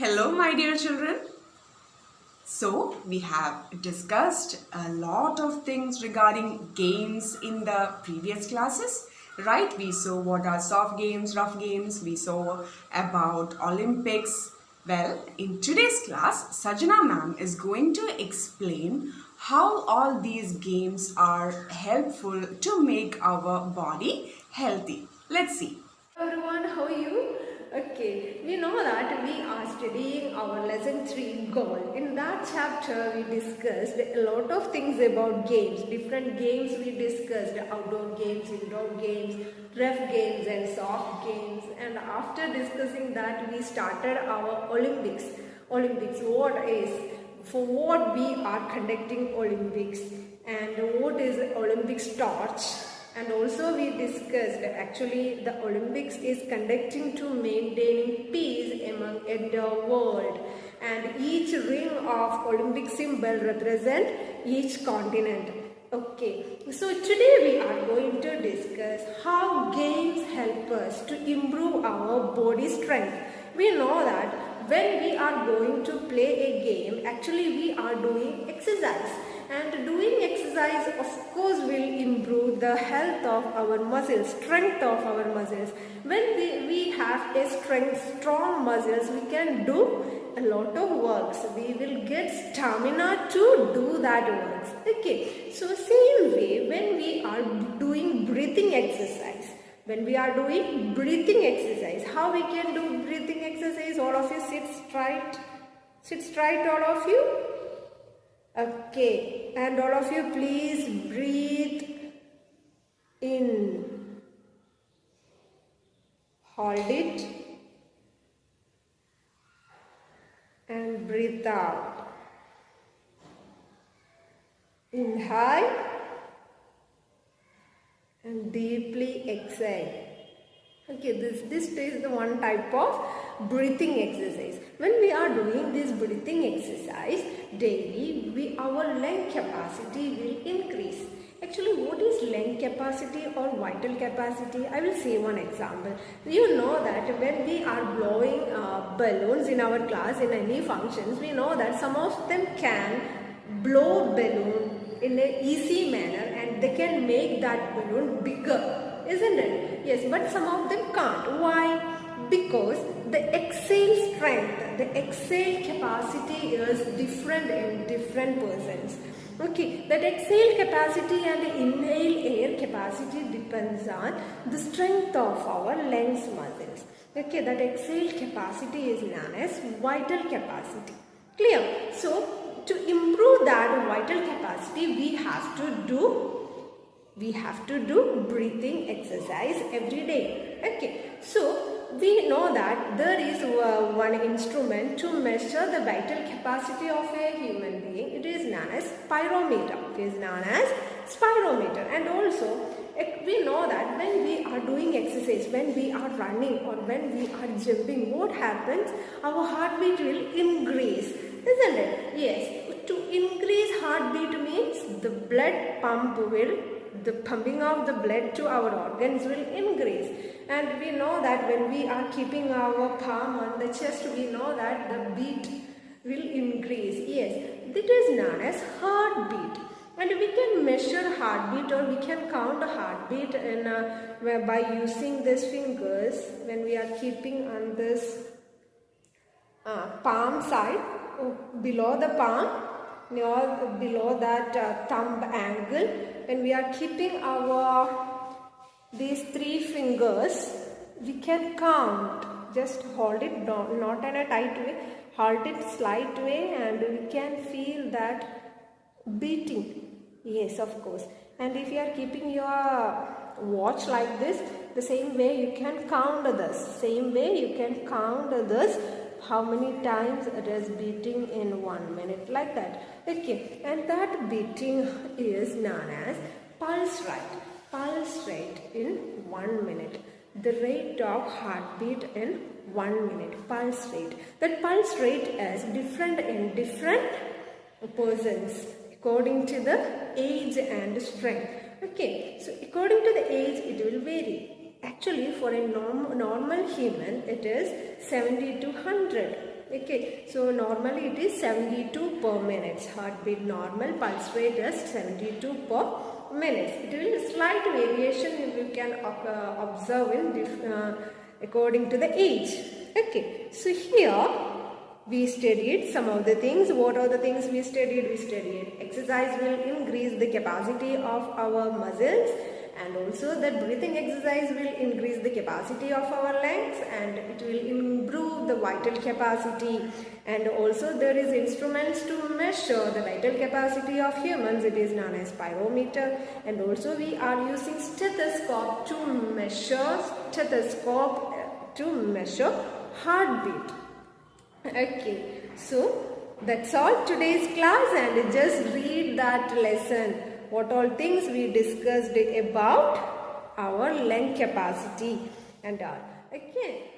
Hello, my dear children. So, we have discussed a lot of things regarding games in the previous classes, right? We saw what are soft games, rough games, we saw about Olympics. Well, in today's class, Sajana ma'am is going to explain how all these games are helpful to make our body healthy. Let's see. Hello everyone, how are you? Okay, we know that we are studying our lesson 3 goal. In that chapter, we discussed a lot of things about games. Different games we discussed, outdoor games, indoor games, rough games and soft games. And after discussing that, we started our Olympics. Olympics, what is, for what we are conducting Olympics and what is Olympics torch. And also we discussed actually the Olympics is conducting to maintaining peace among the world, and each ring of Olympic symbol represent each continent. Okay, so today we are going to discuss how games help us to improve our body strength. We know that when we are going to play a game, actually we are doing exercise, and doing exercise of course will improve the health of our muscles, strength of our muscles. When we have a strong muscles, we can do a lot of works. We will get stamina to do that works. Okay, so same way when we are doing breathing exercise, how we can do breathing exercise? All of you sit straight, all of you. Okay, and all of you please breathe in, hold it and breathe out. Inhale and deeply exhale. Okay, this is the one type of breathing exercise. When we are doing this breathing exercise daily, our lung capacity will increase. Actually, what is lung capacity or vital capacity? I will say one example. You know that when we are blowing balloons in our class, in any functions, we know that some of them can blow balloon in an easy manner and they can make that balloon bigger, isn't it? Yes, but some of them can't. Why? Because the exhale strength, the exhale capacity is different in different persons. Okay, that exhale capacity and the inhale air capacity depends on the strength of our lungs muscles. Okay, that exhale capacity is known as vital capacity. Clear? So, to improve that vital capacity, we have to do breathing exercise every day. Okay, so we know that there is one instrument to measure the vital capacity of a human being. It is known as spirometer. And also we know that when we are doing exercise, when we are running or when we are jumping, what happens? Our heartbeat will increase, isn't it? Yes. To increase heartbeat means the pumping of the blood to our organs will increase. And we know that when we are keeping our palm on the chest, we know that the beat will increase. Yes, that is known as heartbeat. And we can measure heartbeat or we can count a heartbeat by using these fingers when we are keeping on this palm side, below the palm, below that thumb angle. When we are keeping these 3 fingers, we can count. Just hold it down, not in a tight way, hold it slight way, and we can feel that beating. Yes, of course. And if you are keeping your watch like this, the same way you can count this. How many times it is beating in 1 minute, like that. Okay, and that beating is known as pulse rate in 1 minute. The rate of heartbeat in 1 minute, pulse rate. That pulse rate is different in different persons according to the age and strength. Okay, so according to the age it will vary. Actually, for a normal human, it is 70 to 100. Okay, so normally it is 72 per minute. Heartbeat normal, pulse rate is 72 per minute. It will slight variation you can observe in according to the age. Okay, so here we studied some of the things. What are the things we studied? We studied exercise will increase the capacity of our muscles, and also that breathing exercise will increase the capacity of our lungs, and it will improve the vital capacity. And also there is instruments to measure the vital capacity of humans. It is known as pyrometer, and also we are using stethoscope to measure heartbeat. Okay, so that's all today's class, and just read that lesson. What all things we discussed about our lung capacity and all. Okay.